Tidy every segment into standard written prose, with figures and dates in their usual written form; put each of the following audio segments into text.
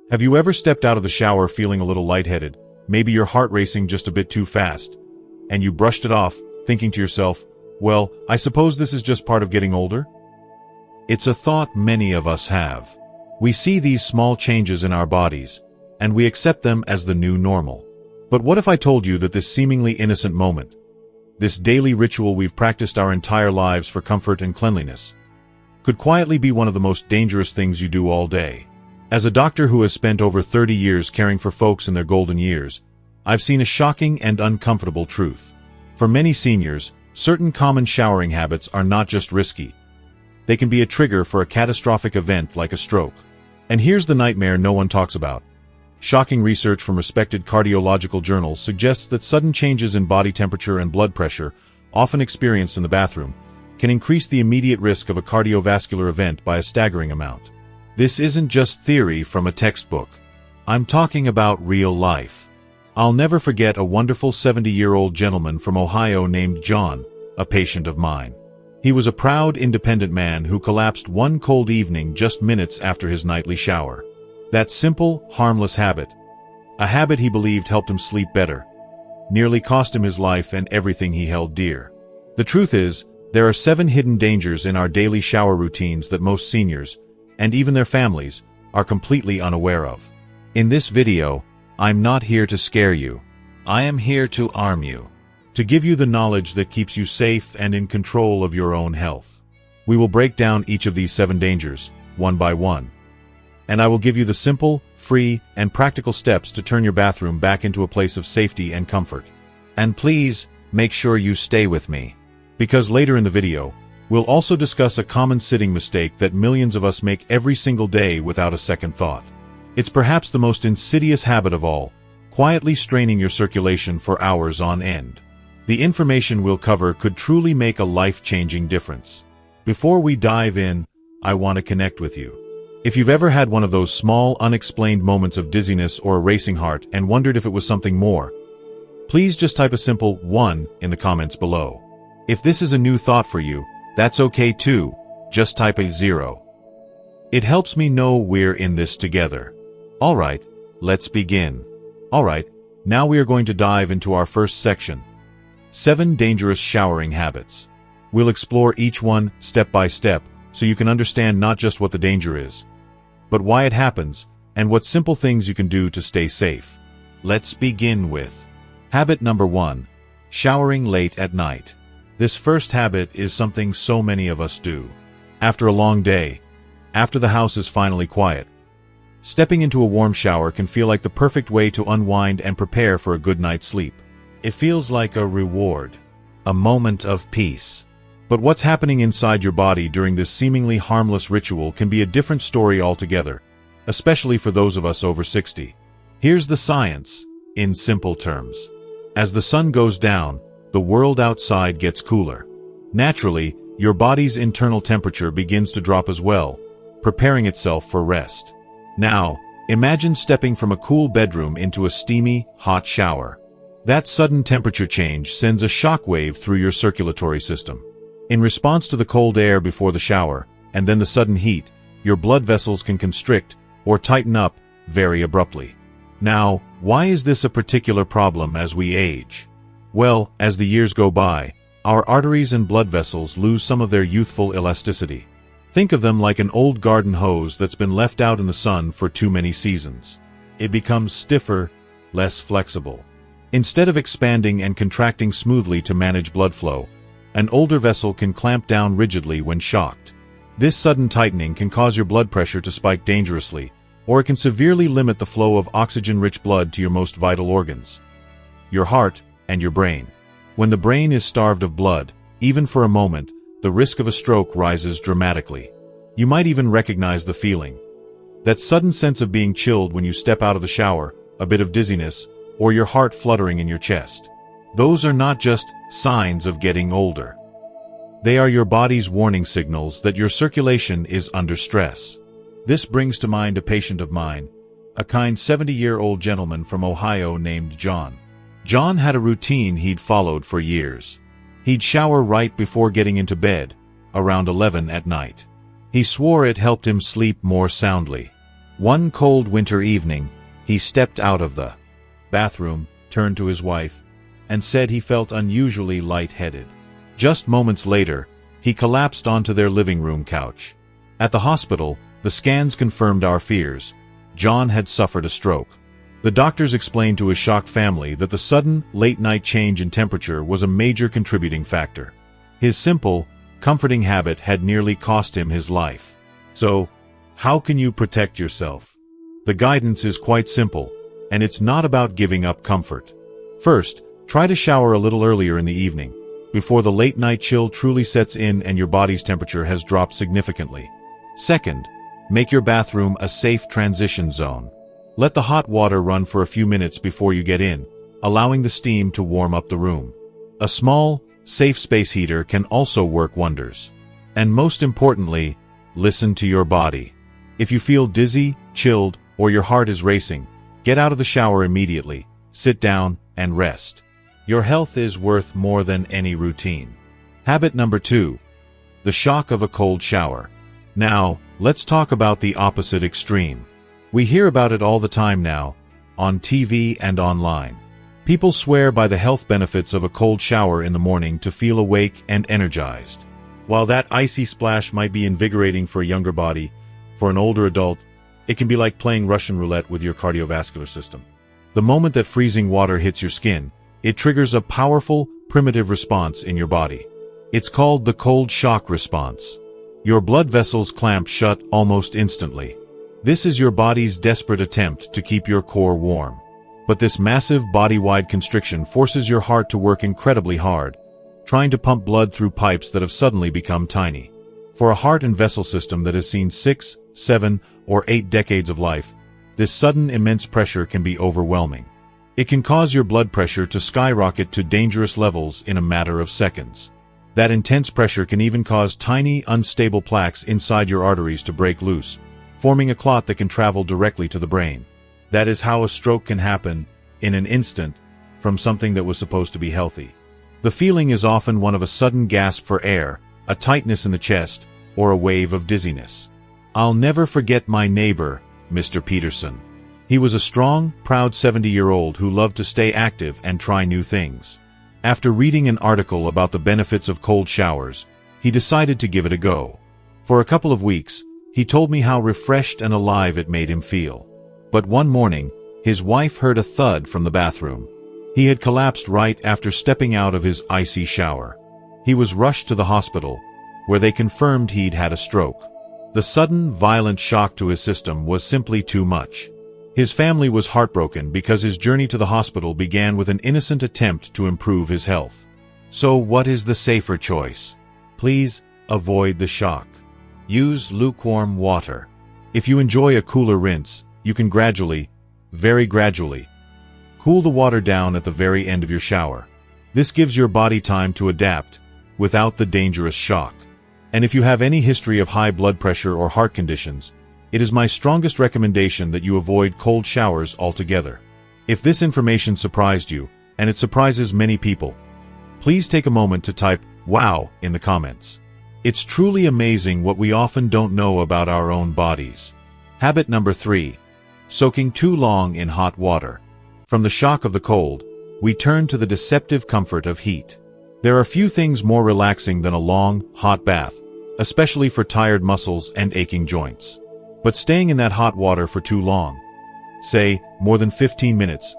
Have you ever stepped out of the shower feeling a little lightheaded, maybe your heart racing just a bit too fast, and you brushed it off, thinking to yourself, well, I suppose this is just part of getting older? It's a thought many of us have. We see these small changes in our bodies, and we accept them as the new normal. But what if I told you that this seemingly innocent moment, this daily ritual we've practiced our entire lives for comfort and cleanliness, could quietly be one of the most dangerous things you do all day? As a doctor who has spent over 30 years caring for folks in their golden years, I've seen a shocking and uncomfortable truth. For many seniors, certain common showering habits are not just risky. They can be a trigger for a catastrophic event like a stroke. And here's the nightmare no one talks about. Shocking research from respected cardiological journals suggests that sudden changes in body temperature and blood pressure, often experienced in the bathroom, can increase the immediate risk of a cardiovascular event by a staggering amount. This isn't just theory from a textbook. I'm talking about real life. I'll never forget a wonderful 70-year-old gentleman from Ohio named John, a patient of mine. He was a proud, independent man who collapsed one cold evening just minutes after his nightly shower. That simple, harmless habit, a habit he believed helped him sleep better, nearly cost him his life and everything he held dear. The truth is, there are 7 hidden dangers in our daily shower routines that most seniors, and even their families, are completely unaware of. In this video, I'm not here to scare you. I am here to arm you, to give you the knowledge that keeps you safe and in control of your own health. We will break down each of these 7 dangers, one by one. And I will give you the simple, free, and practical steps to turn your bathroom back into a place of safety and comfort. And please, make sure you stay with me, because later in the video, we'll also discuss a common sitting mistake that millions of us make every single day without a second thought. It's perhaps the most insidious habit of all, quietly straining your circulation for hours on end. The information we'll cover could truly make a life-changing difference. Before we dive in, I want to connect with you. If you've ever had one of those small, unexplained moments of dizziness or a racing heart and wondered if it was something more, please just type a simple 1 in the comments below. If this is a new thought for you, that's okay too, just type a 0. It helps me know we're in this together. Alright, let's begin. Alright, now we are going to dive into our first section. 7 dangerous showering habits. We'll explore each one step by step so you can understand not just what the danger is, but why it happens and what simple things you can do to stay safe. Let's begin with habit number 1, showering late at night. This first habit is something so many of us do. After a long day, after the house is finally quiet, stepping into a warm shower can feel like the perfect way to unwind and prepare for a good night's sleep. It feels like a reward, a moment of peace. But what's happening inside your body during this seemingly harmless ritual can be a different story altogether, especially for those of us over 60. Here's the science, in simple terms. As the sun goes down, the world outside gets cooler. Naturally, your body's internal temperature begins to drop as well, preparing itself for rest. Now, imagine stepping from a cool bedroom into a steamy, hot shower. That sudden temperature change sends a shockwave through your circulatory system. In response to the cold air before the shower, and then the sudden heat, your blood vessels can constrict or tighten up very abruptly. Now, why is this a particular problem as we age? Well, as the years go by, our arteries and blood vessels lose some of their youthful elasticity. Think of them like an old garden hose that's been left out in the sun for too many seasons. It becomes stiffer, less flexible. Instead of expanding and contracting smoothly to manage blood flow, an older vessel can clamp down rigidly when shocked. This sudden tightening can cause your blood pressure to spike dangerously, or it can severely limit the flow of oxygen-rich blood to your most vital organs, your heart and your brain. When the brain is starved of blood, even for a moment, the risk of a stroke rises dramatically. You might even recognize the feeling. That sudden sense of being chilled when you step out of the shower, a bit of dizziness, or your heart fluttering in your chest. Those are not just signs of getting older. They are your body's warning signals that your circulation is under stress. This brings to mind a patient of mine, a kind 70-year-old gentleman from Ohio named John. John had a routine he'd followed for years. He'd shower right before getting into bed, around 11 at night. He swore it helped him sleep more soundly. One cold winter evening, he stepped out of the bathroom, turned to his wife, and said he felt unusually lightheaded. Just moments later, he collapsed onto their living room couch. At the hospital, the scans confirmed our fears. John had suffered a stroke. The doctors explained to his shocked family that the sudden, late-night change in temperature was a major contributing factor. His simple, comforting habit had nearly cost him his life. So, how can you protect yourself? The guidance is quite simple, and it's not about giving up comfort. First, try to shower a little earlier in the evening, before the late-night chill truly sets in and your body's temperature has dropped significantly. Second, make your bathroom a safe transition zone. Let the hot water run for a few minutes before you get in, allowing the steam to warm up the room. A small, safe space heater can also work wonders. And most importantly, listen to your body. If you feel dizzy, chilled, or your heart is racing, get out of the shower immediately, sit down, and rest. Your health is worth more than any routine. Habit number 2. The shock of a cold shower. Now, let's talk about the opposite extreme. We hear about it all the time now, on TV and online. People swear by the health benefits of a cold shower in the morning to feel awake and energized. While that icy splash might be invigorating for a younger body, for an older adult, it can be like playing Russian roulette with your cardiovascular system. The moment that freezing water hits your skin, it triggers a powerful, primitive response in your body. It's called the cold shock response. Your blood vessels clamp shut almost instantly. This is your body's desperate attempt to keep your core warm. But this massive body-wide constriction forces your heart to work incredibly hard, trying to pump blood through pipes that have suddenly become tiny. For a heart and vessel system that has seen 6, 7, or 8 decades of life, this sudden immense pressure can be overwhelming. It can cause your blood pressure to skyrocket to dangerous levels in a matter of seconds. That intense pressure can even cause tiny, unstable plaques inside your arteries to break loose, forming a clot that can travel directly to the brain. That is how a stroke can happen, in an instant, from something that was supposed to be healthy. The feeling is often one of a sudden gasp for air, a tightness in the chest, or a wave of dizziness. I'll never forget my neighbor, Mr. Peterson. He was a strong, proud 70-year-old who loved to stay active and try new things. After reading an article about the benefits of cold showers, he decided to give it a go. For a couple of weeks, he told me how refreshed and alive it made him feel. But one morning, his wife heard a thud from the bathroom. He had collapsed right after stepping out of his icy shower. He was rushed to the hospital, where they confirmed he'd had a stroke. The sudden, violent shock to his system was simply too much. His family was heartbroken because his journey to the hospital began with an innocent attempt to improve his health. So what is the safer choice? Please avoid the shock. Use lukewarm water. If you enjoy a cooler rinse, you can gradually, very gradually, cool the water down at the very end of your shower. This gives your body time to adapt, without the dangerous shock. And if you have any history of high blood pressure or heart conditions, it is my strongest recommendation that you avoid cold showers altogether. If this information surprised you, and it surprises many people, please take a moment to type "wow" in the comments. It's truly amazing what we often don't know about our own bodies. Habit number 3. Soaking too long in hot water. From the shock of the cold, we turn to the deceptive comfort of heat. There are few things more relaxing than a long, hot bath, especially for tired muscles and aching joints. But staying in that hot water for too long, say, more than 15 minutes,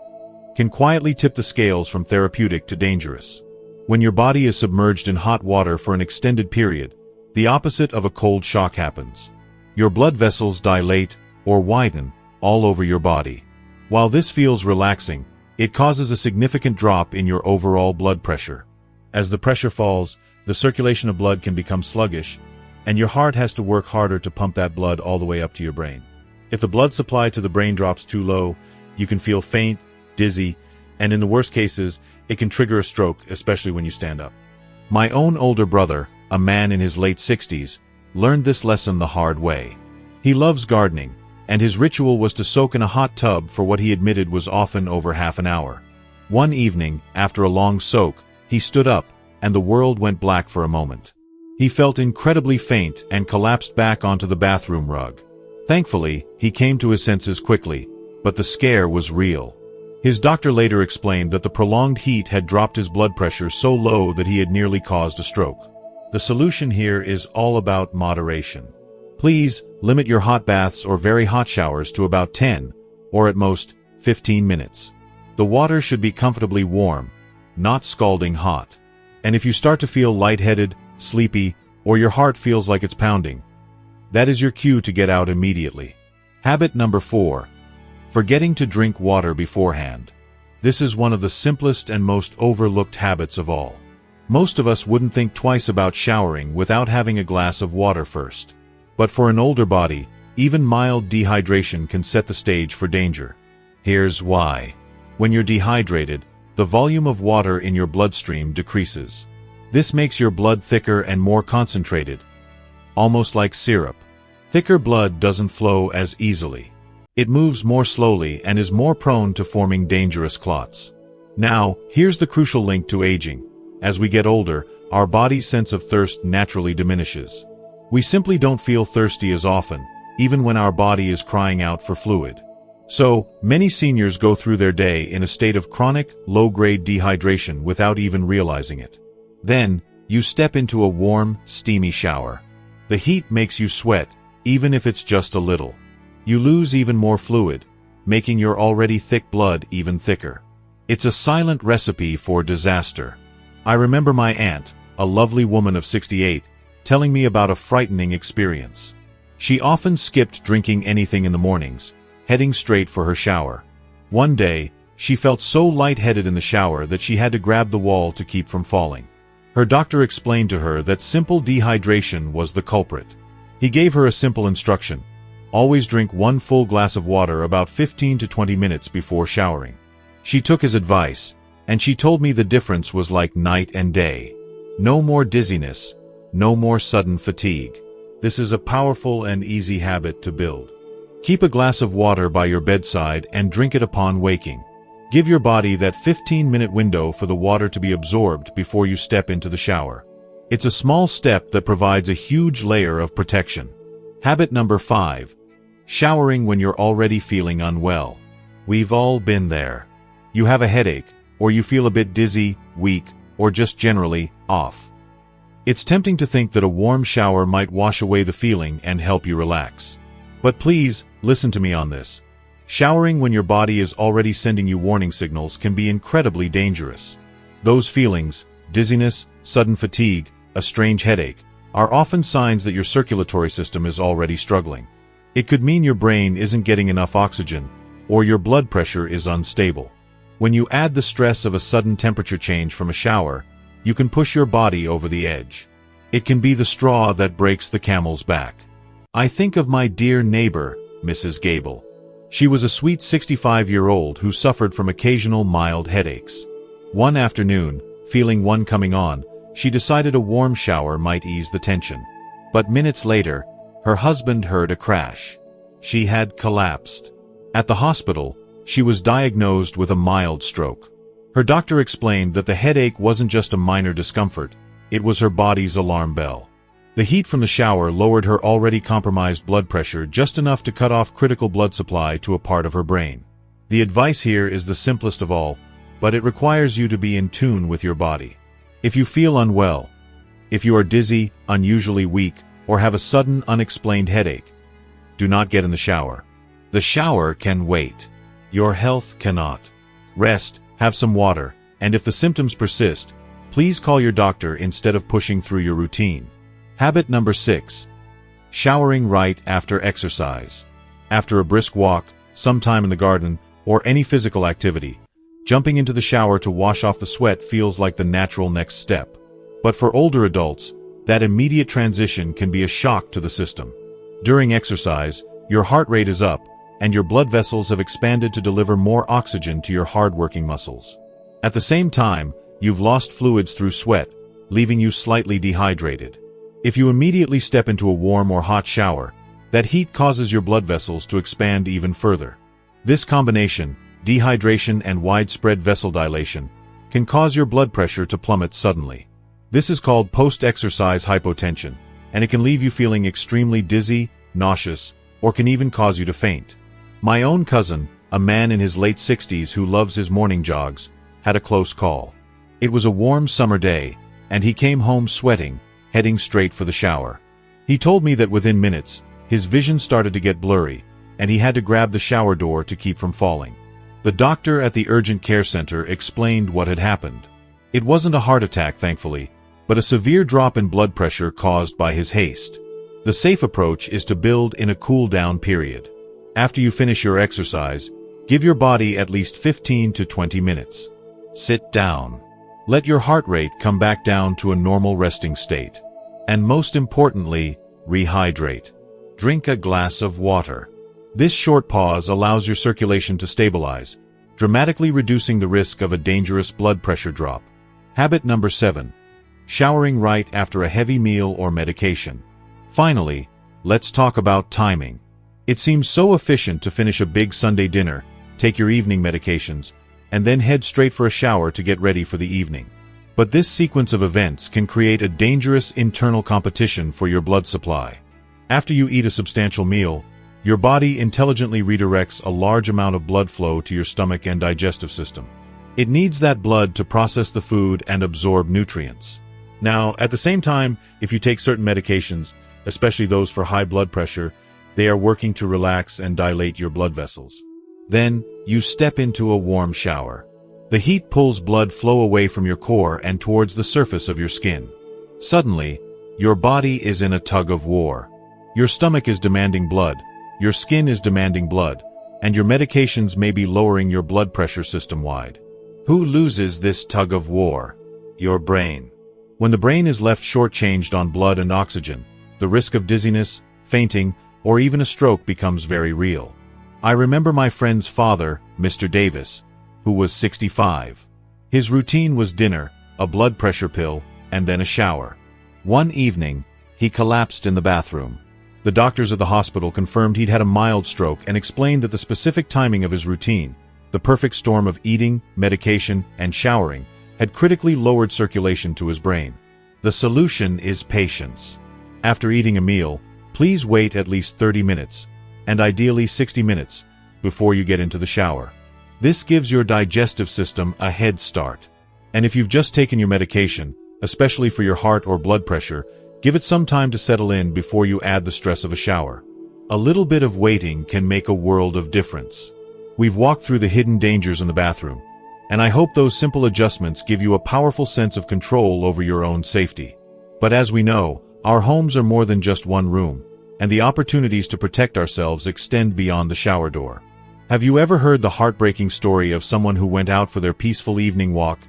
can quietly tip the scales from therapeutic to dangerous. When your body is submerged in hot water for an extended period, the opposite of a cold shock happens. Your blood vessels dilate, or widen, all over your body. While this feels relaxing, it causes a significant drop in your overall blood pressure. As the pressure falls, the circulation of blood can become sluggish, and your heart has to work harder to pump that blood all the way up to your brain. If the blood supply to the brain drops too low, you can feel faint, dizzy, and in the worst cases, it can trigger a stroke, especially when you stand up. My own older brother, a man in his late 60s, learned this lesson the hard way. He loves gardening, and his ritual was to soak in a hot tub for what he admitted was often over half an hour. One evening, after a long soak, he stood up, and the world went black for a moment. He felt incredibly faint and collapsed back onto the bathroom rug. Thankfully, he came to his senses quickly, but the scare was real. His doctor later explained that the prolonged heat had dropped his blood pressure so low that he had nearly caused a stroke. The solution here is all about moderation. Please limit your hot baths or very hot showers to about 10, or at most, 15 minutes. The water should be comfortably warm, not scalding hot. And if you start to feel lightheaded, sleepy, or your heart feels like it's pounding, that is your cue to get out immediately. Habit number 4. Forgetting to drink water beforehand. This is one of the simplest and most overlooked habits of all. Most of us wouldn't think twice about showering without having a glass of water first. But for an older body, even mild dehydration can set the stage for danger. Here's why. When you're dehydrated, the volume of water in your bloodstream decreases. This makes your blood thicker and more concentrated, almost like syrup. Thicker blood doesn't flow as easily. It moves more slowly and is more prone to forming dangerous clots. Now, here's the crucial link to aging. As we get older, our body's sense of thirst naturally diminishes. We simply don't feel thirsty as often, even when our body is crying out for fluid. So, many seniors go through their day in a state of chronic, low-grade dehydration without even realizing it. Then, you step into a warm, steamy shower. The heat makes you sweat, even if it's just a little. You lose even more fluid, making your already thick blood even thicker. It's a silent recipe for disaster. I remember my aunt, a lovely woman of 68, telling me about a frightening experience. She often skipped drinking anything in the mornings, heading straight for her shower. One day, she felt so lightheaded in the shower that she had to grab the wall to keep from falling. Her doctor explained to her that simple dehydration was the culprit. He gave her a simple instruction: always drink 1 full glass of water about 15 to 20 minutes before showering. She took his advice, and she told me the difference was like night and day. No more dizziness, no more sudden fatigue. This is a powerful and easy habit to build. Keep a glass of water by your bedside and drink it upon waking. Give your body that 15-minute window for the water to be absorbed before you step into the shower. It's a small step that provides a huge layer of protection. Habit number 5. Showering when you're already feeling unwell. We've all been there. You have a headache, or you feel a bit dizzy, weak, or just generally off. It's tempting to think that a warm shower might wash away the feeling and help you relax. But please, listen to me on this. Showering when your body is already sending you warning signals can be incredibly dangerous. Those feelings, dizziness, sudden fatigue, a strange headache, are often signs that your circulatory system is already struggling. It could mean your brain isn't getting enough oxygen, or your blood pressure is unstable. When you add the stress of a sudden temperature change from a shower, you can push your body over the edge. It can be the straw that breaks the camel's back. I think of my dear neighbor, Mrs. Gable. She was a sweet 65-year-old who suffered from occasional mild headaches. One afternoon, feeling one coming on, she decided a warm shower might ease the tension. But minutes later, her husband heard a crash. She had collapsed. At the hospital, she was diagnosed with a mild stroke. Her doctor explained that the headache wasn't just a minor discomfort, it was her body's alarm bell. The heat from the shower lowered her already compromised blood pressure just enough to cut off critical blood supply to a part of her brain. The advice here is the simplest of all, but it requires you to be in tune with your body. If you feel unwell, if you are dizzy, unusually weak, or have a sudden unexplained headache, do not get in the shower. The shower can wait. Your health cannot. Rest, have some water, and if the symptoms persist, please call your doctor instead of pushing through your routine. Habit number 6. Showering right after exercise. After a brisk walk, sometime in the garden, or any physical activity, jumping into the shower to wash off the sweat feels like the natural next step. But for older adults, that immediate transition can be a shock to the system. During exercise, your heart rate is up, and your blood vessels have expanded to deliver more oxygen to your hard-working muscles. At the same time, you've lost fluids through sweat, leaving you slightly dehydrated. If you immediately step into a warm or hot shower, that heat causes your blood vessels to expand even further. This combination, dehydration and widespread vessel dilation, can cause your blood pressure to plummet suddenly. This is called post-exercise hypotension, and it can leave you feeling extremely dizzy, nauseous, or can even cause you to faint. My own cousin, a man in his late 60s who loves his morning jogs, had a close call. It was a warm summer day, and he came home sweating, heading straight for the shower. He told me that within minutes, his vision started to get blurry, and he had to grab the shower door to keep from falling. The doctor at the urgent care center explained what had happened. It wasn't a heart attack, thankfully, but a severe drop in blood pressure caused by his haste. The safe approach is to build in a cool-down period. After you finish your exercise, give your body at least 15 to 20 minutes. Sit down. Let your heart rate come back down to a normal resting state. And most importantly, rehydrate. Drink a glass of water. This short pause allows your circulation to stabilize, dramatically reducing the risk of a dangerous blood pressure drop. Habit number 7. Showering right after a heavy meal or medication. Finally, let's talk about timing. It seems so efficient to finish a big Sunday dinner, take your evening medications, and then head straight for a shower to get ready for the evening. But this sequence of events can create a dangerous internal competition for your blood supply. After you eat a substantial meal, your body intelligently redirects a large amount of blood flow to your stomach and digestive system. It needs that blood to process the food and absorb nutrients. Now, at the same time, if you take certain medications, especially those for high blood pressure, they are working to relax and dilate your blood vessels. Then, you step into a warm shower. The heat pulls blood flow away from your core and towards the surface of your skin. Suddenly, your body is in a tug of war. Your stomach is demanding blood, your skin is demanding blood, and your medications may be lowering your blood pressure system-wide. Who loses this tug of war? Your brain. When the brain is left shortchanged on blood and oxygen, the risk of dizziness, fainting, or even a stroke becomes very real. I remember my friend's father, Mr. Davis, who was 65. His routine was dinner, a blood pressure pill, and then a shower. One evening, he collapsed in the bathroom. The doctors of the hospital confirmed he'd had a mild stroke and explained that the specific timing of his routine, the perfect storm of eating, medication, and showering, had critically lowered circulation to his brain. The solution is patience. After eating a meal, please wait at least 30 minutes, and ideally 60 minutes, before you get into the shower. This gives your digestive system a head start. And if you've just taken your medication, especially for your heart or blood pressure, give it some time to settle in before you add the stress of a shower. A little bit of waiting can make a world of difference. We've walked through the hidden dangers in the bathroom, and I hope those simple adjustments give you a powerful sense of control over your own safety. But as we know, our homes are more than just one room, and the opportunities to protect ourselves extend beyond the shower door. Have you ever heard the heartbreaking story of someone who went out for their peaceful evening walk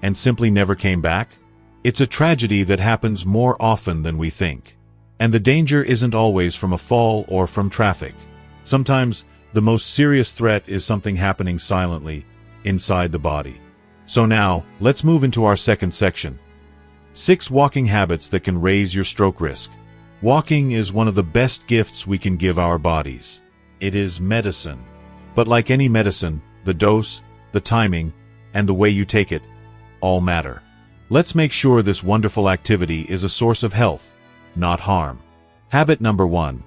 and simply never came back? It's a tragedy that happens more often than we think. And the danger isn't always from a fall or from traffic. Sometimes, the most serious threat is something happening silently, inside the body. So now, let's move into our second section. 6 walking habits that can raise your stroke risk. Walking is one of the best gifts we can give our bodies. It is medicine. But like any medicine, the dose, the timing, and the way you take it, all matter. Let's make sure this wonderful activity is a source of health, not harm. Habit number 1.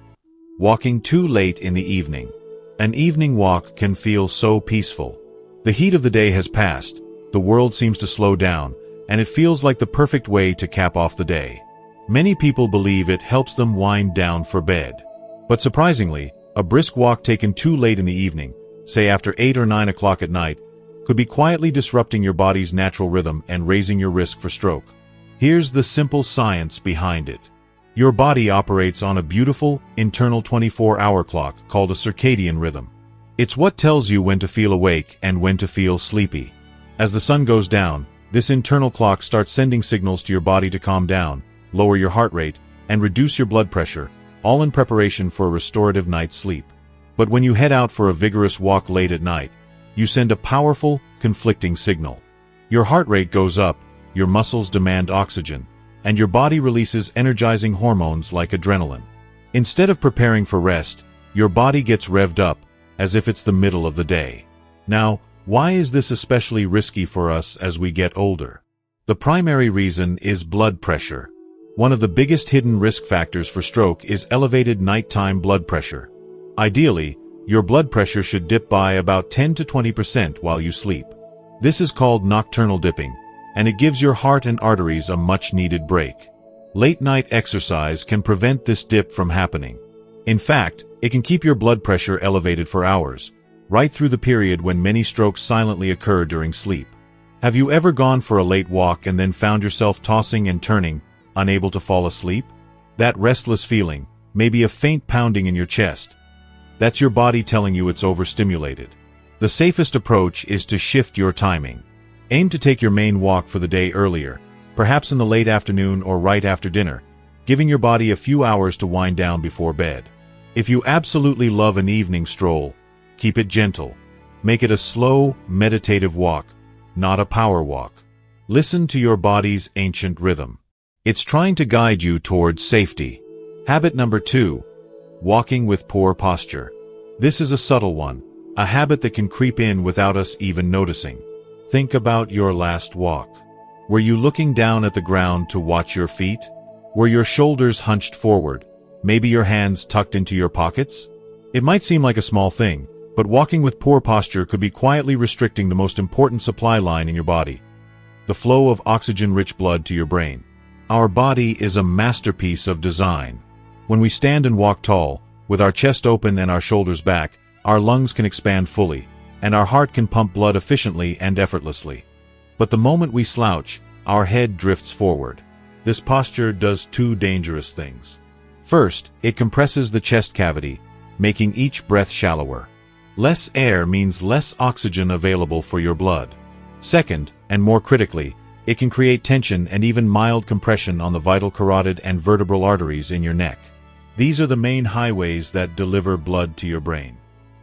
Walking too late in the evening. An evening walk can feel so peaceful. The heat of the day has passed, the world seems to slow down, and it feels like the perfect way to cap off the day. Many people believe it helps them wind down for bed. But surprisingly, a brisk walk taken too late in the evening, say after 8 or 9 o'clock at night, could be quietly disrupting your body's natural rhythm and raising your risk for stroke. Here's the simple science behind it. Your body operates on a beautiful, internal 24-hour clock called a circadian rhythm. It's what tells you when to feel awake and when to feel sleepy. As the sun goes down, this internal clock starts sending signals to your body to calm down, lower your heart rate, and reduce your blood pressure, all in preparation for a restorative night's sleep. But when you head out for a vigorous walk late at night, you send a powerful, conflicting signal. Your heart rate goes up, your muscles demand oxygen, and your body releases energizing hormones like adrenaline. Instead of preparing for rest, your body gets revved up, as if it's the middle of the day. Now, why is this especially risky for us as we get older? The primary reason is blood pressure. One of the biggest hidden risk factors for stroke is elevated nighttime blood pressure. Ideally, your blood pressure should dip by about 10 to 20% while you sleep. This is called nocturnal dipping, and it gives your heart and arteries a much-needed break. Late-night exercise can prevent this dip from happening. In fact, it can keep your blood pressure elevated for hours, right through the period when many strokes silently occur during sleep. Have you ever gone for a late walk and then found yourself tossing and turning, unable to fall asleep? That restless feeling, maybe a faint pounding in your chest, that's your body telling you it's overstimulated. The safest approach is to shift your timing. Aim to take your main walk for the day earlier, perhaps in the late afternoon or right after dinner, giving your body a few hours to wind down before bed. If you absolutely love an evening stroll, keep it gentle. Make it a slow, meditative walk, not a power walk. Listen to your body's ancient rhythm. It's trying to guide you towards safety. Habit number 2. Walking with poor posture. This is a subtle one, a habit that can creep in without us even noticing. Think about your last walk. Were you looking down at the ground to watch your feet? Were your shoulders hunched forward, maybe your hands tucked into your pockets? It might seem like a small thing, but walking with poor posture could be quietly restricting the most important supply line in your body, the flow of oxygen-rich blood to your brain. Our body is a masterpiece of design. When we stand and walk tall, with our chest open and our shoulders back, our lungs can expand fully, and our heart can pump blood efficiently and effortlessly. But the moment we slouch, our head drifts forward. This posture does two dangerous things. First, it compresses the chest cavity, making each breath shallower. Less air means less oxygen available for your blood. Second, and more critically, it can create tension and even mild compression on the vital carotid and vertebral arteries in your neck. These are the main highways that deliver blood to your brain.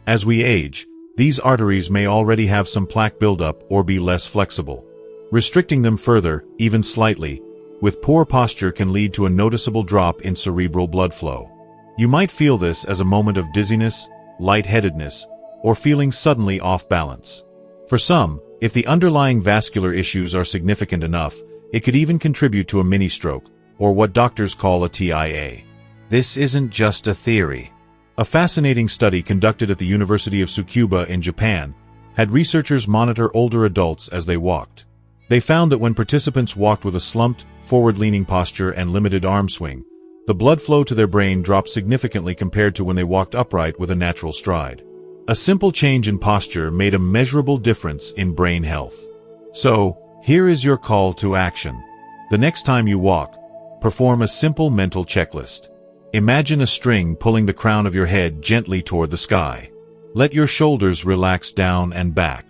As we age, these arteries may already have some plaque buildup or be less flexible. Restricting them further, even slightly, with poor posture can lead to a noticeable drop in cerebral blood flow. You might feel this as a moment of dizziness, lightheadedness, or feeling suddenly off balance. For some, if the underlying vascular issues are significant enough, it could even contribute to a mini-stroke, or what doctors call a TIA. This isn't just a theory. A fascinating study conducted at the University of Tsukuba in Japan had researchers monitor older adults as they walked. They found that when participants walked with a slumped, forward-leaning posture and limited arm swing, the blood flow to their brain dropped significantly compared to when they walked upright with a natural stride. A simple change in posture made a measurable difference in brain health. So, here is your call to action. The next time you walk, perform a simple mental checklist. Imagine a string pulling the crown of your head gently toward the sky. Let your shoulders relax down and back.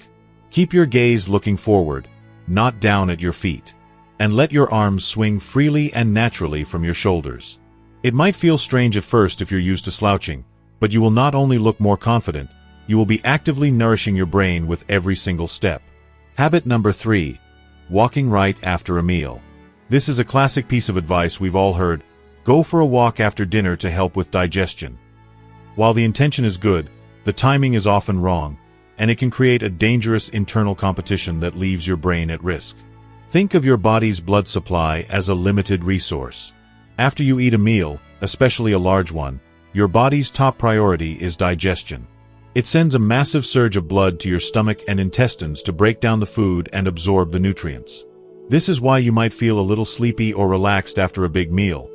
Keep your gaze looking forward, not down at your feet. And let your arms swing freely and naturally from your shoulders. It might feel strange at first if you're used to slouching, but you will not only look more confident, you will be actively nourishing your brain with every single step. Habit number 3. Walking right after a meal. This is a classic piece of advice we've all heard. Go for a walk after dinner to help with digestion. While the intention is good, the timing is often wrong, and it can create a dangerous internal competition that leaves your brain at risk. Think of your body's blood supply as a limited resource. After you eat a meal, especially a large one, your body's top priority is digestion. It sends a massive surge of blood to your stomach and intestines to break down the food and absorb the nutrients. This is why you might feel a little sleepy or relaxed after a big meal.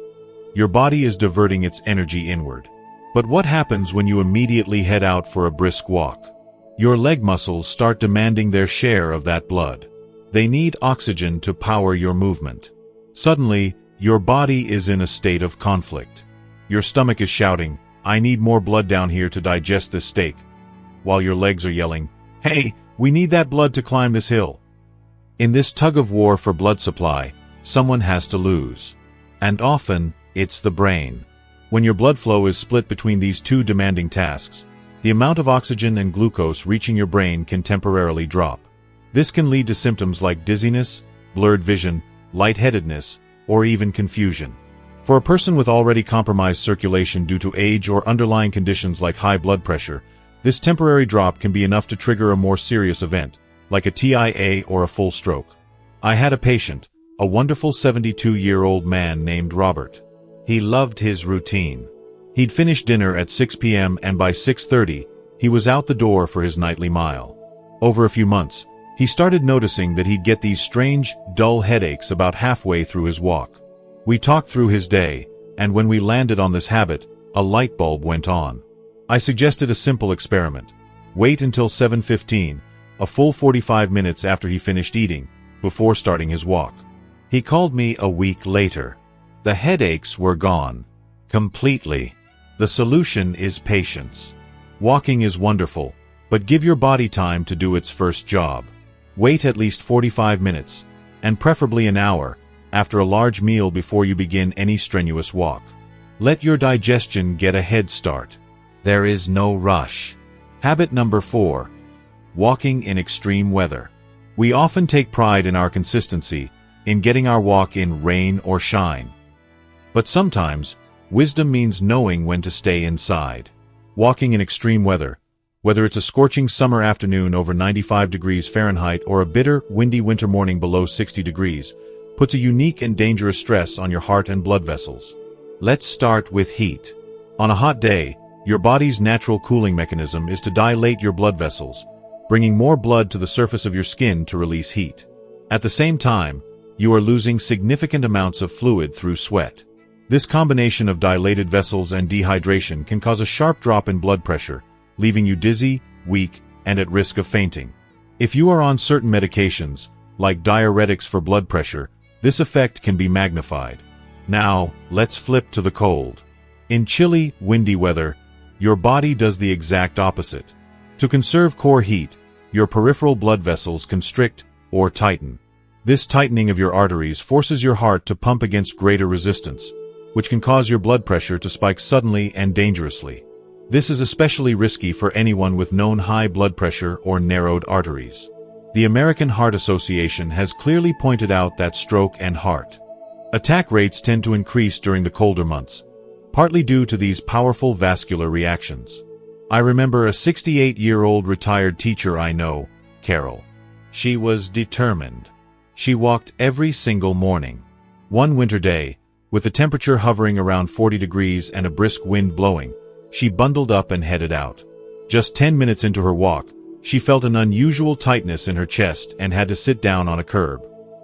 Your body is diverting its energy inward. But what happens when you immediately head out for a brisk walk? Your leg muscles start demanding their share of that blood. They need oxygen to power your movement. Suddenly, your body is in a state of conflict. Your stomach is shouting, "I need more blood down here to digest this steak," while your legs are yelling, "Hey, we need that blood to climb this hill." In this tug-of-war for blood supply, someone has to lose. And often, it's the brain. When your blood flow is split between these two demanding tasks, the amount of oxygen and glucose reaching your brain can temporarily drop. This can lead to symptoms like dizziness, blurred vision, lightheadedness, or even confusion. For a person with already compromised circulation due to age or underlying conditions like high blood pressure, this temporary drop can be enough to trigger a more serious event, like a TIA or a full stroke. I had a patient, a wonderful 72-year-old man named Robert. He loved his routine. He'd finished dinner at 6 p.m. and by 6:30, he was out the door for his nightly mile. Over a few months, he started noticing that he'd get these strange, dull headaches about halfway through his walk. We talked through his day, and when we landed on this habit, a light bulb went on. I suggested a simple experiment. Wait until 7:15, a full 45 minutes after he finished eating, before starting his walk. He called me a week later. The headaches were gone. Completely. The solution is patience. Walking is wonderful, but give your body time to do its first job. Wait at least 45 minutes, and preferably an hour, after a large meal before you begin any strenuous walk. Let your digestion get a head start. There is no rush. Habit number 4. Walking in extreme weather. We often take pride in our consistency, in getting our walk in rain or shine. But sometimes, wisdom means knowing when to stay inside. Walking in extreme weather, whether it's a scorching summer afternoon over 95 degrees Fahrenheit or a bitter, windy winter morning below 60 degrees, puts a unique and dangerous stress on your heart and blood vessels. Let's start with heat. On a hot day, your body's natural cooling mechanism is to dilate your blood vessels, bringing more blood to the surface of your skin to release heat. At the same time, you are losing significant amounts of fluid through sweat. This combination of dilated vessels and dehydration can cause a sharp drop in blood pressure, leaving you dizzy, weak, and at risk of fainting. If you are on certain medications, like diuretics for blood pressure, this effect can be magnified. Now, let's flip to the cold. In chilly, windy weather, your body does the exact opposite. To conserve core heat, your peripheral blood vessels constrict or tighten. This tightening of your arteries forces your heart to pump against greater resistance, which can cause your blood pressure to spike suddenly and dangerously. This is especially risky for anyone with known high blood pressure or narrowed arteries. The American Heart Association has clearly pointed out that stroke and heart attack rates tend to increase during the colder months, partly due to these powerful vascular reactions. I remember a 68-year-old retired teacher I know, Carol. She was determined. She walked every single morning. One winter day, with the temperature hovering around 40 degrees and a brisk wind blowing, she bundled up and headed out. Just 10 minutes into her walk, she felt an unusual tightness in her chest and had to sit down on a curb.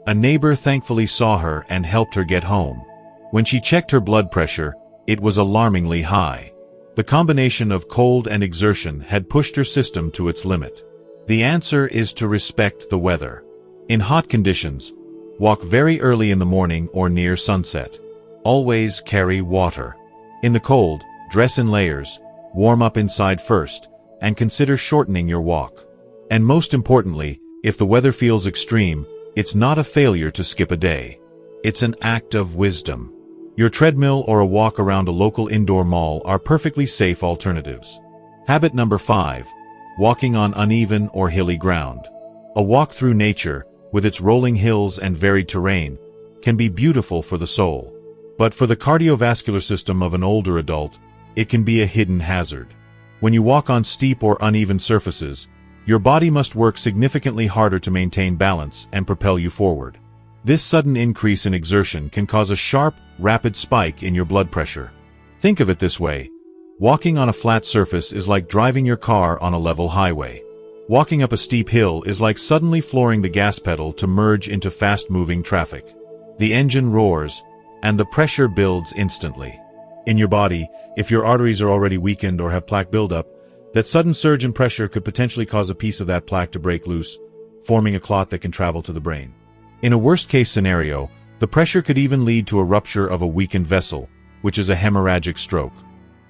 A neighbor thankfully saw her and helped her get home. When she checked her blood pressure, it was alarmingly high. The combination of cold and exertion had pushed her system to its limit. The answer is to respect the weather. In hot conditions, walk very early in the morning or near sunset. Always carry water. In the cold, dress in layers, warm up inside first, and consider shortening your walk. And most importantly, if the weather feels extreme, it's not a failure to skip a day. It's an act of wisdom. Your treadmill or a walk around a local indoor mall are perfectly safe alternatives. Habit number 5. Walking on uneven or hilly ground. A walk through nature, with its rolling hills and varied terrain, can be beautiful for the soul. But for the cardiovascular system of an older adult, it can be a hidden hazard. When you walk on steep or uneven surfaces, your body must work significantly harder to maintain balance and propel you forward. This sudden increase in exertion can cause a sharp, rapid spike in your blood pressure. Think of it this way. Walking on a flat surface is like driving your car on a level highway. Walking up a steep hill is like suddenly flooring the gas pedal to merge into fast-moving traffic. The engine roars, and the pressure builds instantly. In your body, if your arteries are already weakened or have plaque buildup, that sudden surge in pressure could potentially cause a piece of that plaque to break loose, forming a clot that can travel to the brain. In a worst-case scenario, the pressure could even lead to a rupture of a weakened vessel, which is a hemorrhagic stroke.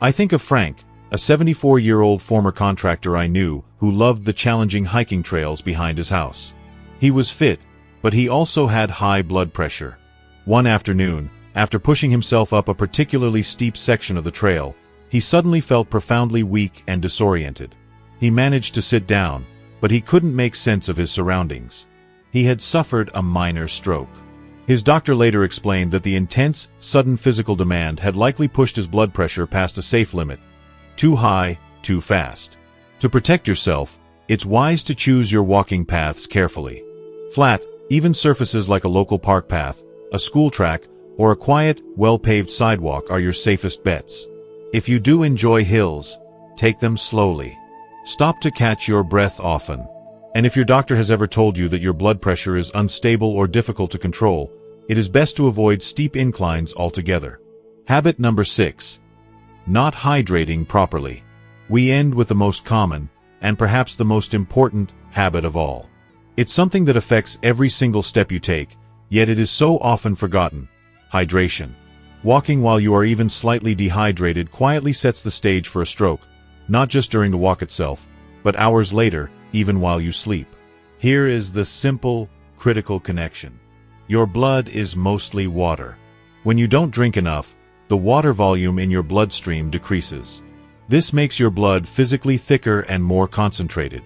I think of Frank, a 74-year-old former contractor I knew who loved the challenging hiking trails behind his house. He was fit, but he also had high blood pressure. One afternoon, after pushing himself up a particularly steep section of the trail, he suddenly felt profoundly weak and disoriented. He managed to sit down, but he couldn't make sense of his surroundings. He had suffered a minor stroke. His doctor later explained that the intense, sudden physical demand had likely pushed his blood pressure past a safe limit. Too high, too fast. To protect yourself, it's wise to choose your walking paths carefully. Flat, even surfaces like a local park path, a school track, or a quiet, well-paved sidewalk are your safest bets. If you do enjoy hills, take them slowly. Stop to catch your breath often. And if your doctor has ever told you that your blood pressure is unstable or difficult to control, it is best to avoid steep inclines altogether. Habit number 6. Not hydrating properly. We end with the most common, and perhaps the most important, habit of all. It's something that affects every single step you take, yet it is so often forgotten. Hydration. Walking while you are even slightly dehydrated quietly sets the stage for a stroke, not just during the walk itself, but hours later, even while you sleep. Here is the simple, critical connection. Your blood is mostly water. When you don't drink enough, the water volume in your bloodstream decreases. This makes your blood physically thicker and more concentrated.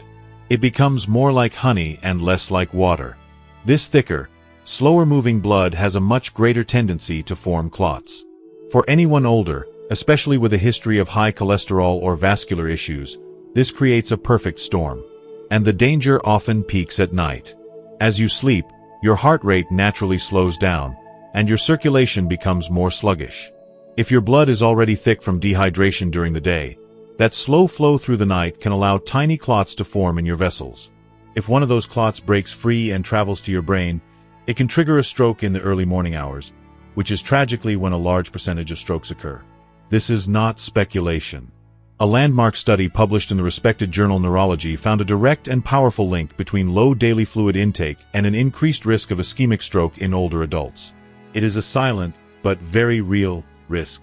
It becomes more like honey and less like water. This thicker, slower-moving blood has a much greater tendency to form clots. For anyone older, especially with a history of high cholesterol or vascular issues, this creates a perfect storm. And the danger often peaks at night. As you sleep, your heart rate naturally slows down, and your circulation becomes more sluggish. If your blood is already thick from dehydration during the day, that slow flow through the night can allow tiny clots to form in your vessels. If one of those clots breaks free and travels to your brain, it can trigger a stroke in the early morning hours, which is tragically when a large percentage of strokes occur. This is not speculation. A landmark study published in the respected journal Neurology found a direct and powerful link between low daily fluid intake and an increased risk of ischemic stroke in older adults. It is a silent, but very real, risk.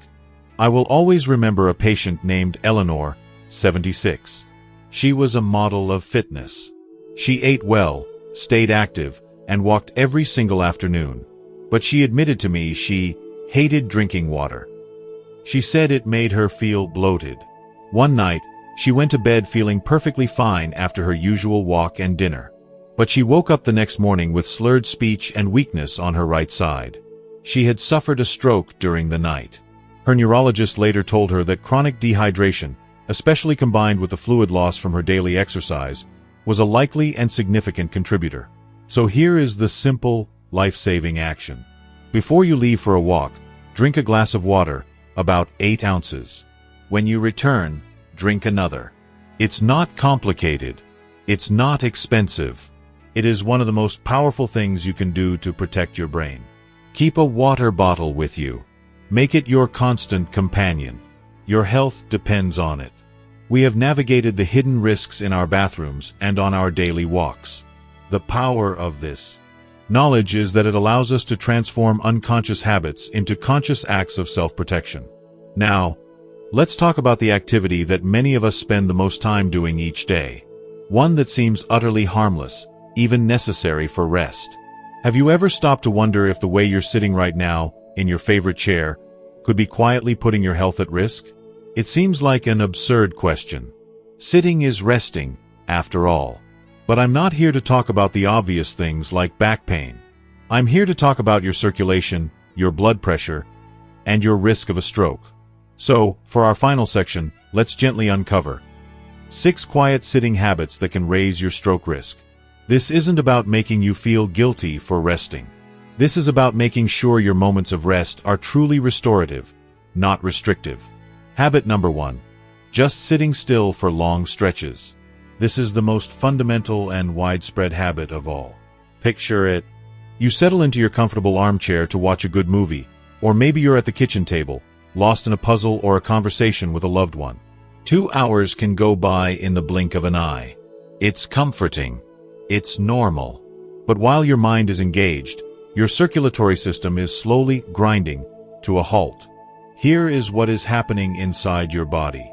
I will always remember a patient named Eleanor, 76. She was a model of fitness. She ate well, stayed active, and walked every single afternoon. But she admitted to me she hated drinking water. She said it made her feel bloated. One night, she went to bed feeling perfectly fine after her usual walk and dinner. But she woke up the next morning with slurred speech and weakness on her right side. She had suffered a stroke during the night. Her neurologist later told her that chronic dehydration, especially combined with the fluid loss from her daily exercise, was a likely and significant contributor. So here is the simple, life-saving action. Before you leave for a walk, drink a glass of water, about 8 ounces. When you return, drink another. It's not complicated. It's not expensive. It is one of the most powerful things you can do to protect your brain. Keep a water bottle with you. Make it your constant companion. Your health depends on it. We have navigated the hidden risks in our bathrooms and on our daily walks. The power of this knowledge is that it allows us to transform unconscious habits into conscious acts of self-protection. Now, let's talk about the activity that many of us spend the most time doing each day. One that seems utterly harmless, even necessary for rest. Have you ever stopped to wonder if the way you're sitting right now, in your favorite chair, could be quietly putting your health at risk? It seems like an absurd question. Sitting is resting, after all. But I'm not here to talk about the obvious things like back pain. I'm here to talk about your circulation, your blood pressure, and your risk of a stroke. So, for our final section, let's gently uncover 6 quiet sitting habits that can raise your stroke risk. This isn't about making you feel guilty for resting. This is about making sure your moments of rest are truly restorative, not restrictive. Habit number 1. Just sitting still for long stretches. This is the most fundamental and widespread habit of all. Picture it. You settle into your comfortable armchair to watch a good movie, or maybe you're at the kitchen table, lost in a puzzle or a conversation with a loved one. 2 hours can go by in the blink of an eye. It's comforting. It's normal. But while your mind is engaged, your circulatory system is slowly grinding to a halt. Here is what is happening inside your body.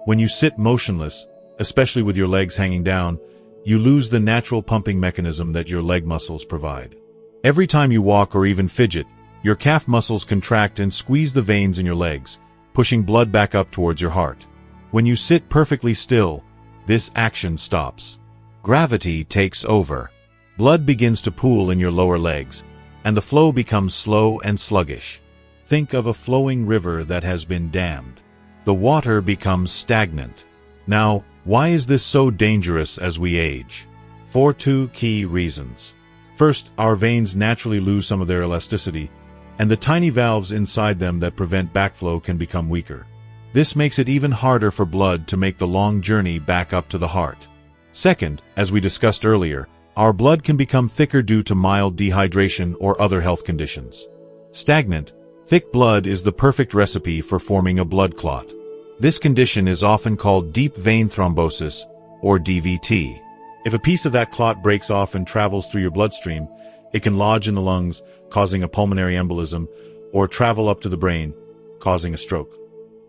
When you sit motionless, especially with your legs hanging down, you lose the natural pumping mechanism that your leg muscles provide. Every time you walk or even fidget, your calf muscles contract and squeeze the veins in your legs, pushing blood back up towards your heart. When you sit perfectly still, this action stops. Gravity takes over. Blood begins to pool in your lower legs, and the flow becomes slow and sluggish. Think of a flowing river that has been dammed. The water becomes stagnant. Now, why is this so dangerous as we age? For 2 key reasons. First, our veins naturally lose some of their elasticity, and the tiny valves inside them that prevent backflow can become weaker. This makes it even harder for blood to make the long journey back up to the heart. Second, as we discussed earlier, our blood can become thicker due to mild dehydration or other health conditions. Stagnant, thick blood is the perfect recipe for forming a blood clot. This condition is often called deep vein thrombosis, or DVT. If a piece of that clot breaks off and travels through your bloodstream, it can lodge in the lungs, causing a pulmonary embolism, or travel up to the brain, causing a stroke.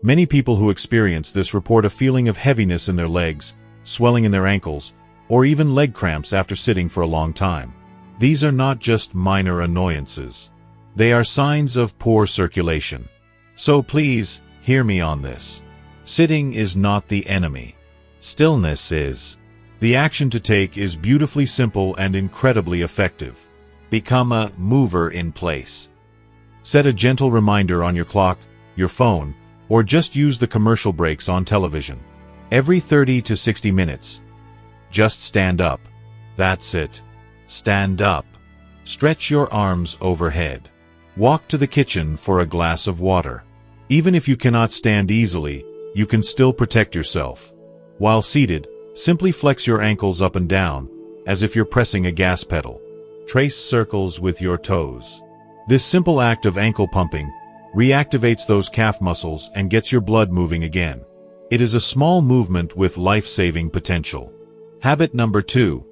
Many people who experience this report a feeling of heaviness in their legs, swelling in their ankles, or even leg cramps after sitting for a long time. These are not just minor annoyances. They are signs of poor circulation. So please, hear me on this. Sitting is not the enemy. Stillness is. The action to take is beautifully simple and incredibly effective. Become a mover in place. Set a gentle reminder on your clock, your phone, or just use the commercial breaks on television. Every 30 to 60 minutes. Just stand up. That's it. Stand up. Stretch your arms overhead. Walk to the kitchen for a glass of water. Even if you cannot stand easily, you can still protect yourself. While seated, simply flex your ankles up and down, as if you're pressing a gas pedal. Trace circles with your toes. This simple act of ankle pumping reactivates those calf muscles and gets your blood moving again. It is a small movement with life-saving potential. Habit number 2.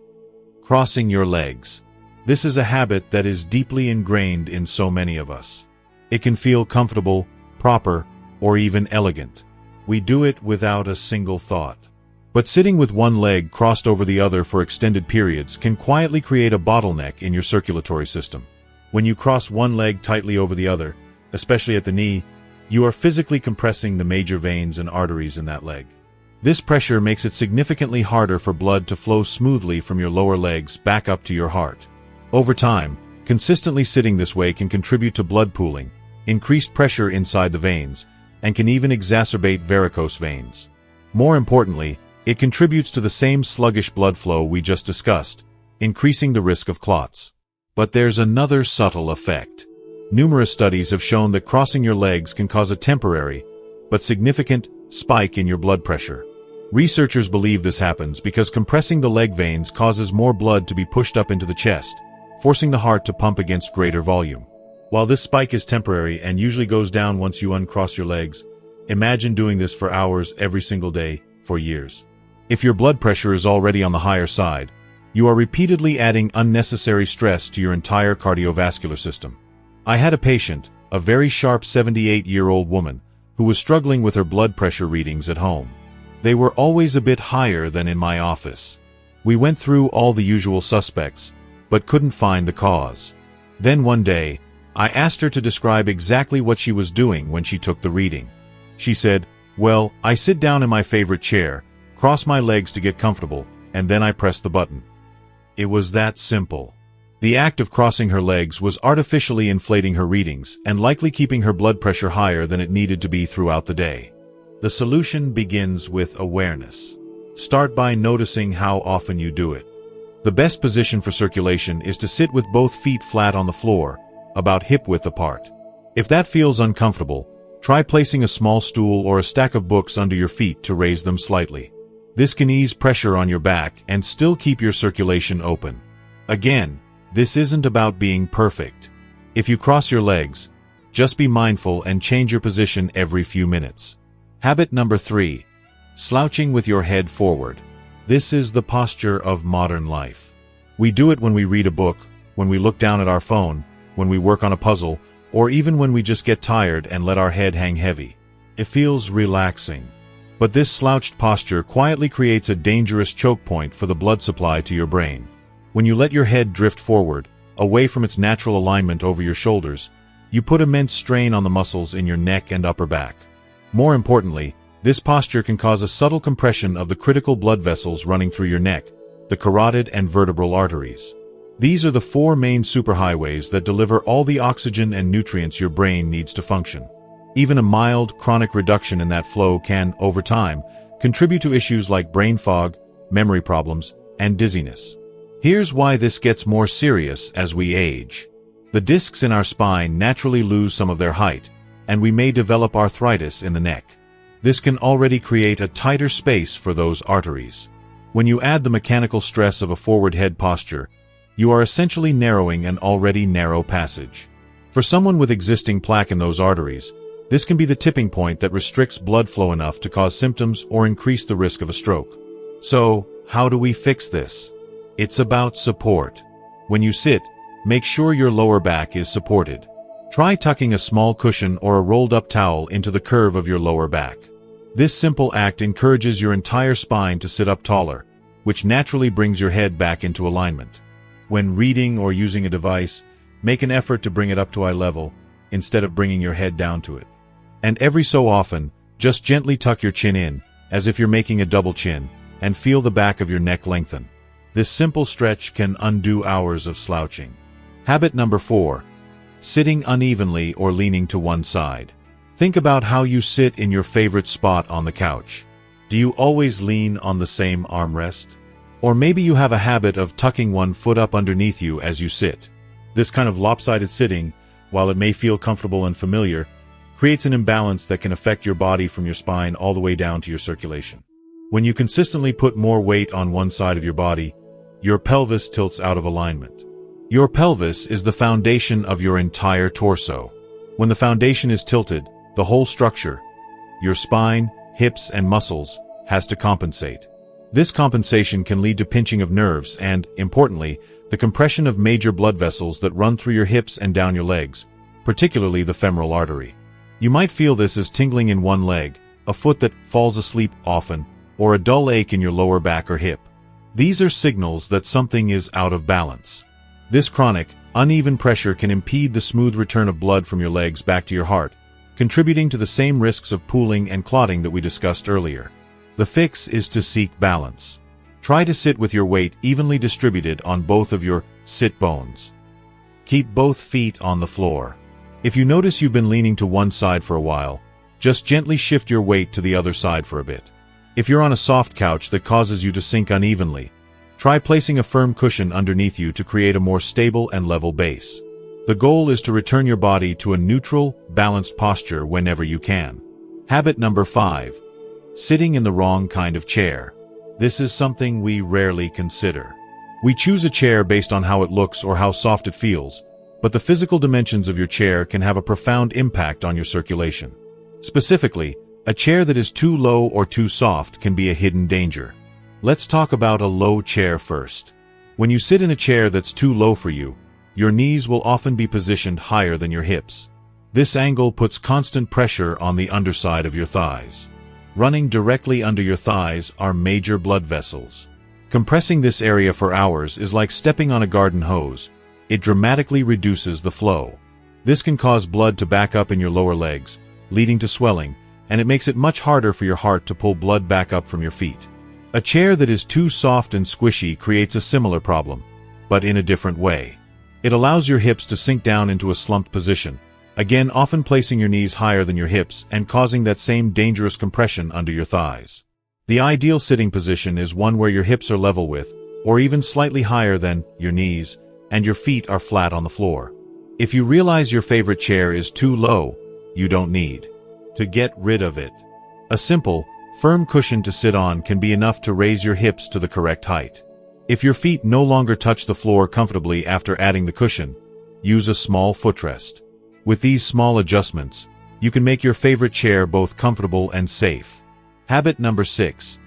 Crossing your legs. This is a habit that is deeply ingrained in so many of us. It can feel comfortable, proper, or even elegant. We do it without a single thought. But sitting with one leg crossed over the other for extended periods can quietly create a bottleneck in your circulatory system. When you cross one leg tightly over the other, especially at the knee, you are physically compressing the major veins and arteries in that leg. This pressure makes it significantly harder for blood to flow smoothly from your lower legs back up to your heart. Over time, consistently sitting this way can contribute to blood pooling, increased pressure inside the veins, and can even exacerbate varicose veins. More importantly, it contributes to the same sluggish blood flow we just discussed, increasing the risk of clots. But there's another subtle effect. Numerous studies have shown that crossing your legs can cause a temporary, but significant, spike in your blood pressure. Researchers believe this happens because compressing the leg veins causes more blood to be pushed up into the chest, forcing the heart to pump against greater volume. While this spike is temporary and usually goes down once you uncross your legs, imagine doing this for hours every single day, for years. If your blood pressure is already on the higher side, you are repeatedly adding unnecessary stress to your entire cardiovascular system. I had a patient, a very sharp 78-year-old woman, who was struggling with her blood pressure readings at home. They were always a bit higher than in my office. We went through all the usual suspects, but couldn't find the cause. Then one day, I asked her to describe exactly what she was doing when she took the reading. She said, "Well, I sit down in my favorite chair, cross my legs to get comfortable, and then I press the button." It was that simple. The act of crossing her legs was artificially inflating her readings and likely keeping her blood pressure higher than it needed to be throughout the day. The solution begins with awareness. Start by noticing how often you do it. The best position for circulation is to sit with both feet flat on the floor, about hip-width apart. If that feels uncomfortable, try placing a small stool or a stack of books under your feet to raise them slightly. This can ease pressure on your back and still keep your circulation open. Again, this isn't about being perfect. If you cross your legs, just be mindful and change your position every few minutes. Habit number 3. Slouching with your head forward. This is the posture of modern life. We do it when we read a book, when we look down at our phone, when we work on a puzzle, or even when we just get tired and let our head hang heavy. It feels relaxing. But this slouched posture quietly creates a dangerous choke point for the blood supply to your brain. When you let your head drift forward, away from its natural alignment over your shoulders, you put immense strain on the muscles in your neck and upper back. More importantly, this posture can cause a subtle compression of the critical blood vessels running through your neck, the carotid and vertebral arteries. These are the 4 main superhighways that deliver all the oxygen and nutrients your brain needs to function. Even a mild, chronic reduction in that flow can, over time, contribute to issues like brain fog, memory problems, and dizziness. Here's why this gets more serious as we age. The discs in our spine naturally lose some of their height, and we may develop arthritis in the neck. This can already create a tighter space for those arteries. When you add the mechanical stress of a forward head posture, you are essentially narrowing an already narrow passage. For someone with existing plaque in those arteries, this can be the tipping point that restricts blood flow enough to cause symptoms or increase the risk of a stroke. So, how do we fix this? It's about support. When you sit, make sure your lower back is supported. Try tucking a small cushion or a rolled-up towel into the curve of your lower back. This simple act encourages your entire spine to sit up taller, which naturally brings your head back into alignment. When reading or using a device, make an effort to bring it up to eye level, instead of bringing your head down to it. And every so often, just gently tuck your chin in, as if you're making a double chin, and feel the back of your neck lengthen. This simple stretch can undo hours of slouching. Habit number 4. Sitting unevenly or leaning to one side. Think about how you sit in your favorite spot on the couch. Do you always lean on the same armrest? Or maybe you have a habit of tucking one foot up underneath you as you sit. This kind of lopsided sitting, while it may feel comfortable and familiar, creates an imbalance that can affect your body from your spine all the way down to your circulation. When you consistently put more weight on one side of your body, your pelvis tilts out of alignment. Your pelvis is the foundation of your entire torso. When the foundation is tilted, the whole structure, your spine, hips, and muscles, has to compensate. This compensation can lead to pinching of nerves and, importantly, the compression of major blood vessels that run through your hips and down your legs, particularly the femoral artery. You might feel this as tingling in one leg, a foot that falls asleep often, or a dull ache in your lower back or hip. These are signals that something is out of balance. This chronic, uneven pressure can impede the smooth return of blood from your legs back to your heart, contributing to the same risks of pooling and clotting that we discussed earlier. The fix is to seek balance. Try to sit with your weight evenly distributed on both of your sit bones. Keep both feet on the floor. If you notice you've been leaning to one side for a while, just gently shift your weight to the other side for a bit. If you're on a soft couch that causes you to sink unevenly, try placing a firm cushion underneath you to create a more stable and level base. The goal is to return your body to a neutral, balanced posture whenever you can. Habit number 5. Sitting in the wrong kind of chair. This is something we rarely consider. We choose a chair based on how it looks or how soft it feels, but the physical dimensions of your chair can have a profound impact on your circulation. Specifically, a chair that is too low or too soft can be a hidden danger. Let's talk about a low chair first. When you sit in a chair that's too low for you, your knees will often be positioned higher than your hips. This angle puts constant pressure on the underside of your thighs. Running directly under your thighs are major blood vessels. Compressing this area for hours is like stepping on a garden hose. It dramatically reduces the flow. This can cause blood to back up in your lower legs, leading to swelling, and it makes it much harder for your heart to pull blood back up from your feet. A chair that is too soft and squishy creates a similar problem, but in a different way. It allows your hips to sink down into a slumped position, again often placing your knees higher than your hips and causing that same dangerous compression under your thighs. The ideal sitting position is one where your hips are level with, or even slightly higher than, your knees, and your feet are flat on the floor. If you realize your favorite chair is too low, you don't need to get rid of it. A simple, firm cushion to sit on can be enough to raise your hips to the correct height. If your feet no longer touch the floor comfortably after adding the cushion, use a small footrest. With these small adjustments, you can make your favorite chair both comfortable and safe. Habit number 6.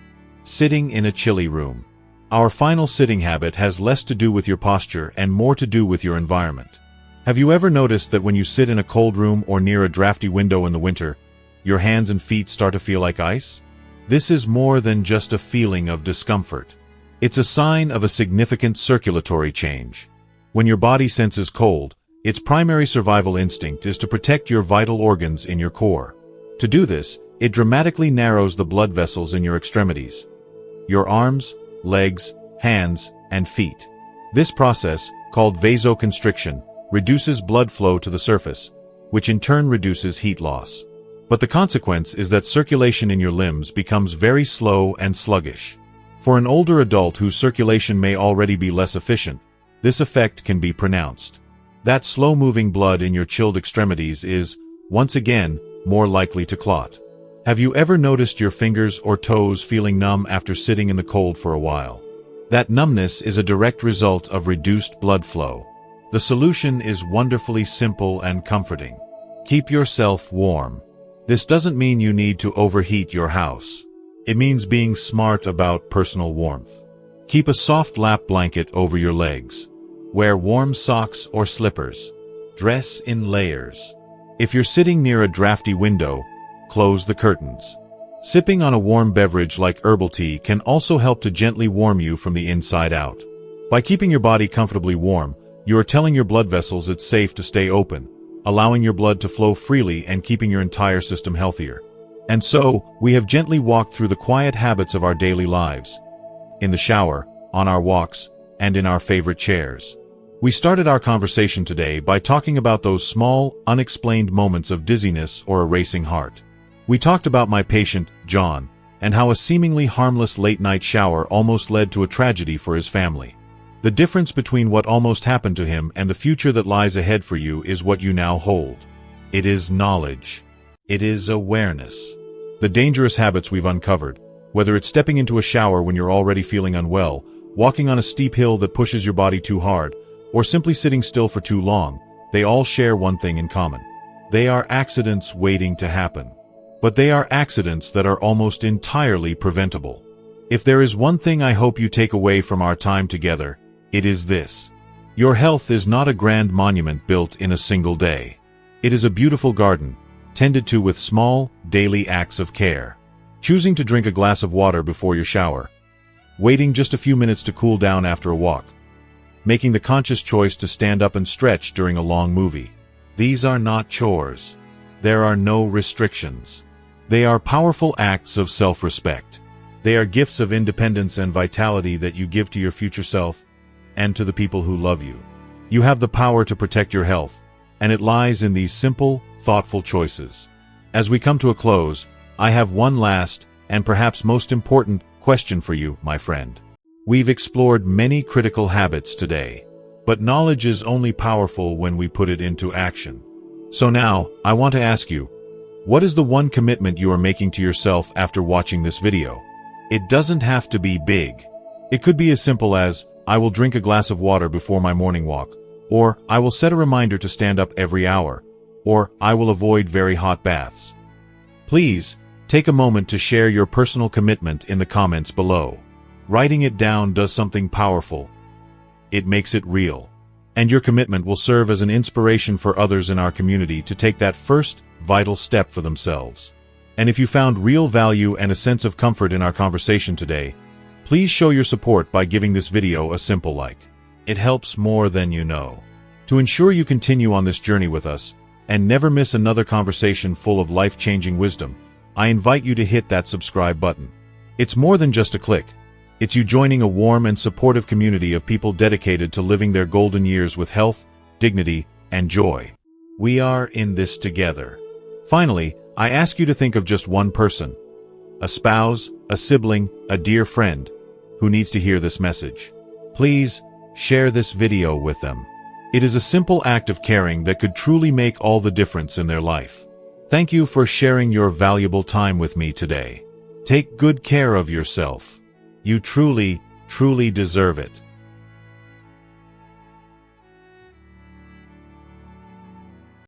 Sitting in a chilly room. Our final sitting habit has less to do with your posture and more to do with your environment. Have you ever noticed that when you sit in a cold room or near a drafty window in the winter, your hands and feet start to feel like ice? This is more than just a feeling of discomfort. It's a sign of a significant circulatory change. When your body senses cold, its primary survival instinct is to protect your vital organs in your core. To do this, it dramatically narrows the blood vessels in your extremities, your arms, legs, hands, and feet. This process, called vasoconstriction, reduces blood flow to the surface, which in turn reduces heat loss. But the consequence is that circulation in your limbs becomes very slow and sluggish. For an older adult whose circulation may already be less efficient, this effect can be pronounced. That slow-moving blood in your chilled extremities is, once again, more likely to clot. Have you ever noticed your fingers or toes feeling numb after sitting in the cold for a while? That numbness is a direct result of reduced blood flow. The solution is wonderfully simple and comforting. Keep yourself warm. This doesn't mean you need to overheat your house. It means being smart about personal warmth. Keep a soft lap blanket over your legs. Wear warm socks or slippers. Dress in layers. If you're sitting near a drafty window, close the curtains. Sipping on a warm beverage like herbal tea can also help to gently warm you from the inside out. By keeping your body comfortably warm, you are telling your blood vessels it's safe to stay open, allowing your blood to flow freely and keeping your entire system healthier. And so, we have gently walked through the quiet habits of our daily lives. In the shower, on our walks, and in our favorite chairs. We started our conversation today by talking about those small, unexplained moments of dizziness or a racing heart. We talked about my patient, John, and how a seemingly harmless late-night shower almost led to a tragedy for his family. The difference between what almost happened to him and the future that lies ahead for you is what you now hold. It is knowledge. It is awareness. The dangerous habits we've uncovered, whether it's stepping into a shower when you're already feeling unwell, walking on a steep hill that pushes your body too hard, or simply sitting still for too long, they all share one thing in common. They are accidents waiting to happen. But they are accidents that are almost entirely preventable. If there is one thing I hope you take away from our time together, it is this. Your health is not a grand monument built in a single day. It is a beautiful garden, tended to with small, daily acts of care. Choosing to drink a glass of water before your shower. Waiting just a few minutes to cool down after a walk. Making the conscious choice to stand up and stretch during a long movie. These are not chores. There are no restrictions. They are powerful acts of self-respect. They are gifts of independence and vitality that you give to your future self and to the people who love you. You have the power to protect your health, and it lies in these simple, thoughtful choices. As we come to a close, I have one last, and perhaps most important, question for you, my friend. We've explored many critical habits today, but knowledge is only powerful when we put it into action. So now, I want to ask you, what is the one commitment you are making to yourself after watching this video? It doesn't have to be big. It could be as simple as, I will drink a glass of water before my morning walk, or I will set a reminder to stand up every hour, or I will avoid very hot baths. Please, take a moment to share your personal commitment in the comments below. Writing it down does something powerful. It makes it real. And your commitment will serve as an inspiration for others in our community to take that first, vital step for themselves. And if you found real value and a sense of comfort in our conversation today, please show your support by giving this video a simple like. It helps more than you know. To ensure you continue on this journey with us, and never miss another conversation full of life-changing wisdom, I invite you to hit that subscribe button. It's more than just a click. It's you joining a warm and supportive community of people dedicated to living their golden years with health, dignity, and joy. We are in this together. Finally, I ask you to think of just one person, a spouse, a sibling, a dear friend, who needs to hear this message. Please, share this video with them. It is a simple act of caring that could truly make all the difference in their life. Thank you for sharing your valuable time with me today. Take good care of yourself. You truly, truly deserve it.